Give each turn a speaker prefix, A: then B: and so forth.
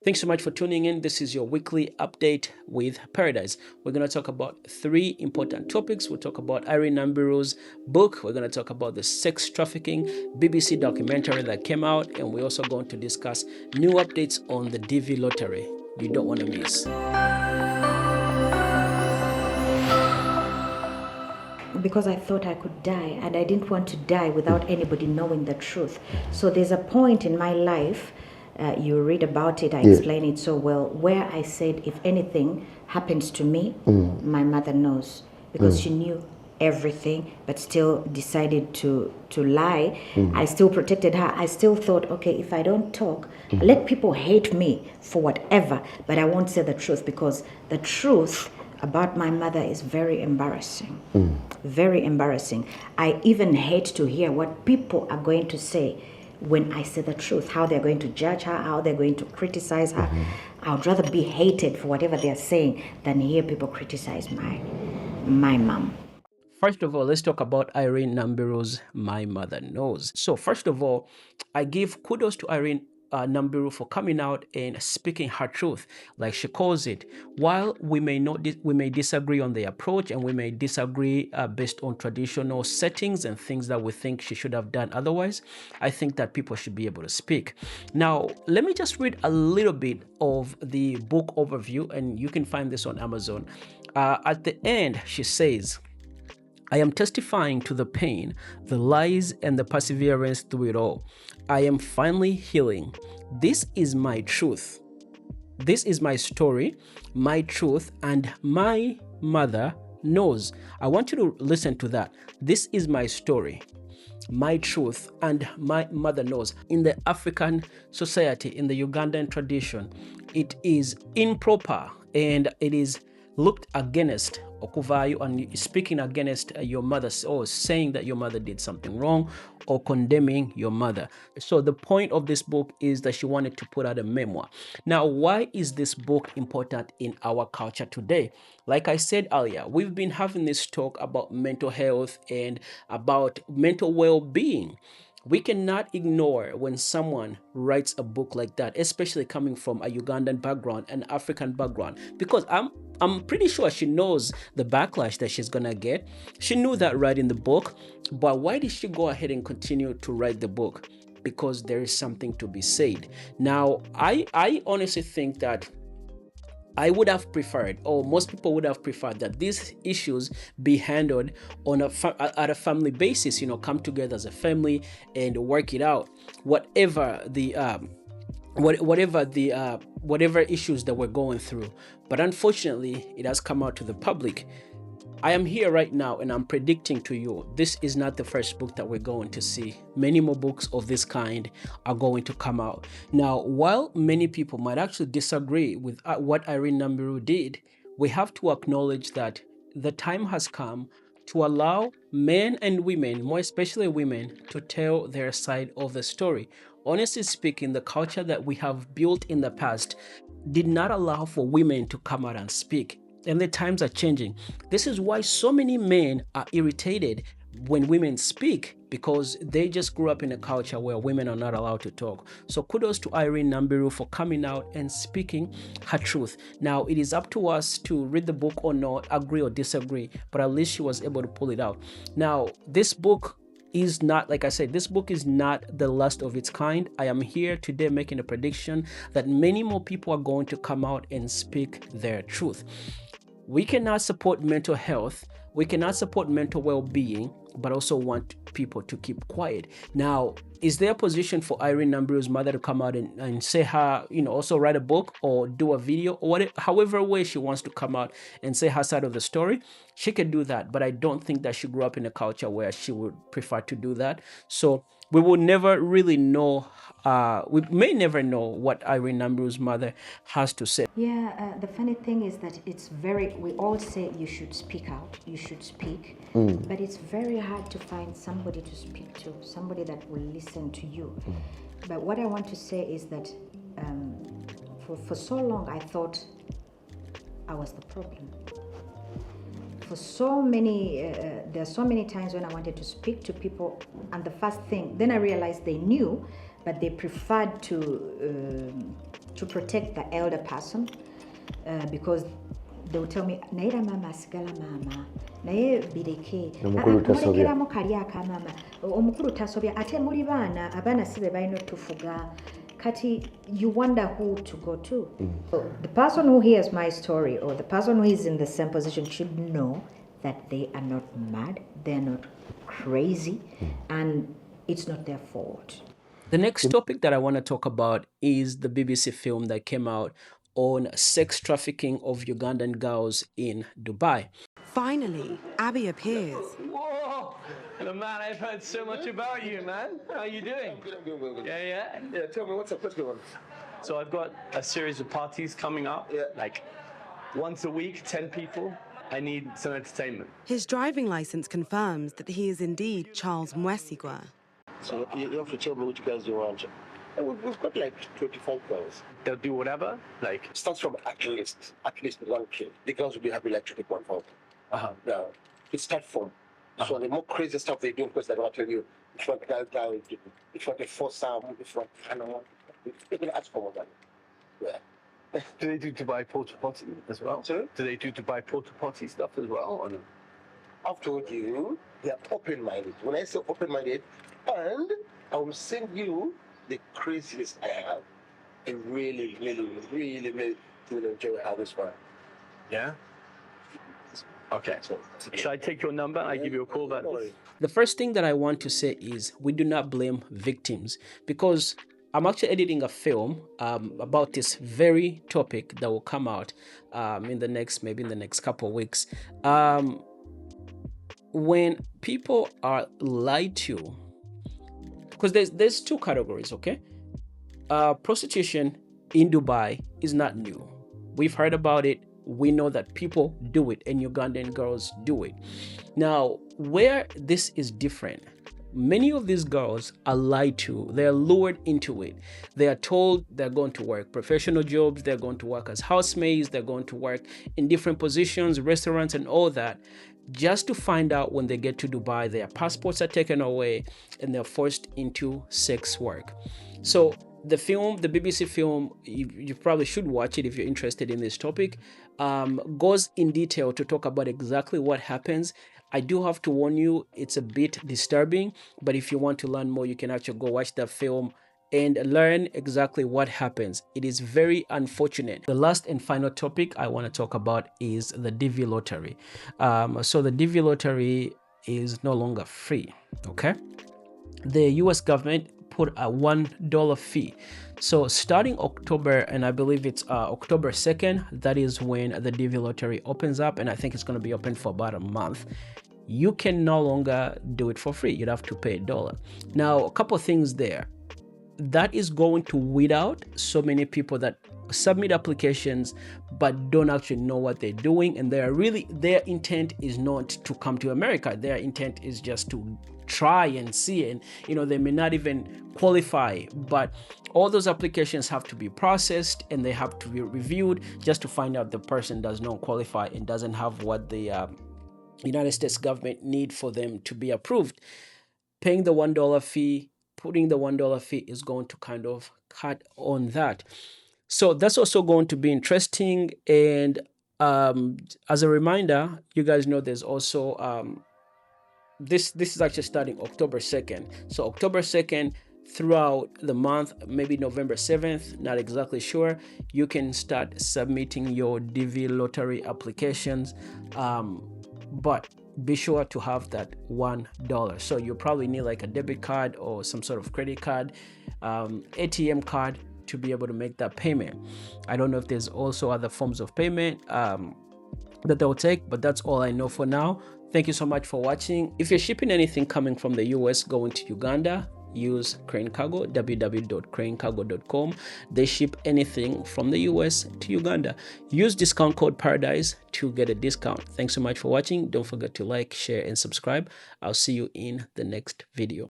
A: Thanks so much for tuning in. This is your weekly update with Paradise. We're going to talk about three important topics. We'll talk about Irene Nambiru's book. We're going to talk about the sex trafficking BBC documentary that came out. And we're also going to discuss new updates on the DV lottery you don't want to miss.
B: Because I thought I could die, and I didn't want to die without anybody knowing the truth. So there's a point in my life, you read about it, I explain it so well, where I said, if anything happens to me, my mother knows. Because she knew everything, but still decided to lie. I still protected her. I still thought, okay, if I don't talk, let people hate me for whatever, but I won't say the truth, because the truth about my mother is very embarrassing. Very embarrassing. I even hate to hear what people are going to say when I say the truth, how they're going to judge her, how they're going to criticize her. I would rather be hated for whatever they're saying than hear people criticize my mom.
A: First of all, let's talk about Irene Nambiru's My Mother Knows. So first of all, I give kudos to Irene Nambiru for coming out and speaking her truth, like she calls it. While we may disagree on the approach, and we may disagree based on traditional settings and things that we think she should have done otherwise, I think that people should be able to speak. Now, let me just read a little bit of the book overview, and you can find this on Amazon. At the end, she says, I am testifying to the pain, the lies, and the perseverance through it all. I am finally healing. This is my truth. This is my story, my truth, and my mother knows. I want you to listen to that. This is my story, my truth, and my mother knows. In the African society, in the Ugandan tradition, it is improper and it is looked against okuvayo, and speaking against your mother, or saying that your mother did something wrong, or condemning your mother. So the point of this book is that she wanted to put out a memoir. Now, why is this book important in our culture today? Like I said earlier, we've been having this talk about mental health and about mental well-being. We cannot ignore when someone writes a book like that, especially coming from a Ugandan background, an African background, because I'm pretty sure she knows the backlash that she's gonna get. She knew that writing the book, but why did she go ahead and continue to write the book? Because there is something to be said. Now, I honestly think that I would have preferred, or most people would have preferred, that these issues be handled on at a family basis. Come together as a family and work it out. Whatever the whatever issues that we're going through. But unfortunately, it has come out to the public. I am here right now and I'm predicting to you, this is not the first book that we're going to see. Many more books of this kind are going to come out. Now, while many people might actually disagree with what Irene Nambiru did, we have to acknowledge that the time has come to allow men and women, more especially women, to tell their side of the story. Honestly speaking, the culture that we have built in the past did not allow for women to come out and speak. And the times are changing. This is why so many men are irritated when women speak, because they just grew up in a culture where women are not allowed to talk. So kudos to Irene Nambiru for coming out and speaking her truth. Now, it is up to us to read the book or not, agree or disagree, but at least she was able to pull it out. Now, this book is not, like I said, this book is not the last of its kind. I am here today making a prediction that many more people are going to come out and speak their truth. We cannot support mental health, we cannot support mental well-being, but also want people to keep quiet. Now, is there a position for Irene Nambiru's mother to come out and say her, also write a book or do a video, or whatever, however way she wants to come out and say her side of the story? She can do that, but I don't think that she grew up in a culture where she would prefer to do that. So we will never really know, we may never know what Irene Nambiru's mother has to say.
B: Yeah, the funny thing is that we all say you should speak out, you should speak, but it's very hard to find somebody to speak to, somebody that will listen to you. But what I want to say is that for so long I thought I was the problem. For so many, there are so many times when I wanted to speak to people, and the first thing, then I realized they knew, but they preferred to to protect the elder person, because they will tell me naira mama asigala mama naye bireke mulekeramu kali akamama omukulu tasobya ate muli baana abaana si be balina otufuga kati you wonder who to go to. So the person who hears my story or the person who is in the same position should know that they are not mad, they're not crazy, and it's not their fault.
A: The next topic that I want to talk about is the BBC film that came out on sex trafficking of Ugandan girls in Dubai.
C: Finally, Abby appears.
D: Whoa! Hello, man. I've heard so much about you, man. How are you doing?
E: I'm good.
D: Yeah.
E: Yeah, tell me what's up. What's going on?
D: So I've got a series of parties coming up.
E: Yeah.
D: Like once a week, 10 people. I need some entertainment.
C: His driving license confirms that he is indeed Charles Mwesigwa.
E: So you have to tell me which girls you want. And we've got like 25 girls.
D: They'll do whatever. Like,
E: Starts from at least 1K. The girls will be happy like 21,000. Now, it start from. So the more crazy stuff they do, because they don't tell you if you want guy, if you want a foursome, if you want, I don't know, they're going to ask for more money. Yeah.
D: do they do Dubai porta potty as well?
E: Sorry?
D: Do they do Dubai porta potty stuff as well? Or no?
E: I've told you, they're open-minded. When I say open-minded, and I will send you the craziest I have. And really will enjoy how this one.
D: Yeah. Okay. So should I take your number? I give you a call back.
A: The first thing that I want to say is we do not blame victims, because I'm actually editing a film about this very topic that will come out in the next couple of weeks. When people are lied to, because there's two categories, okay? Prostitution in Dubai is not new. We've heard about it. We know that people do it and Ugandan girls do it. Now, where this is different, many of these girls are lied to. They're lured into it. They are told they're going to work professional jobs. They're going to work as housemaids. They're going to work in different positions, restaurants and all that, just to find out when they get to Dubai, their passports are taken away and they're forced into sex work. So the film, the BBC film, you probably should watch it if you're interested in this topic, goes in detail to talk about exactly what happens. I do have to warn you, it's a bit disturbing, but if you want to learn more, you can actually go watch that film and learn exactly what happens. It is very unfortunate. The last and final topic I want to talk about is the DV lottery. So the DV lottery is no longer free, okay? The US government put a $1 fee. So starting October, and I believe it's October 2nd, that is when the DV lottery opens up, and I think it's going to be open for about a month. You can no longer do it for free. You'd have to pay $1. Now, a couple of things there. That is going to weed out so many people that submit applications but don't actually know what they're doing, and their intent is not to come to America. Their intent is just to try and see, and they may not even qualify, but all those applications have to be processed and they have to be reviewed just to find out the person does not qualify and doesn't have what the United States government need for them to be approved. Paying the $1 fee, putting the $1 fee is going to kind of cut on that. So that's also going to be interesting. And as a reminder, you guys know there's also this is actually starting October 2nd. So October 2nd throughout the month, maybe November 7th, not exactly sure, you can start submitting your DV lottery applications. But be sure to have that $1. So you probably need like a debit card or some sort of credit card, ATM card to be able to make that payment. I don't know if there's also other forms of payment that they'll take, but that's all I know for now. Thank you so much for watching. If you're shipping anything coming from the US going to Uganda, use Crane Cargo, www.cranecargo.com. They ship anything from the US to Uganda. Use discount code Paradise to get a discount. Thanks so much for watching. Don't forget to like, share, and subscribe. I'll see you in the next video.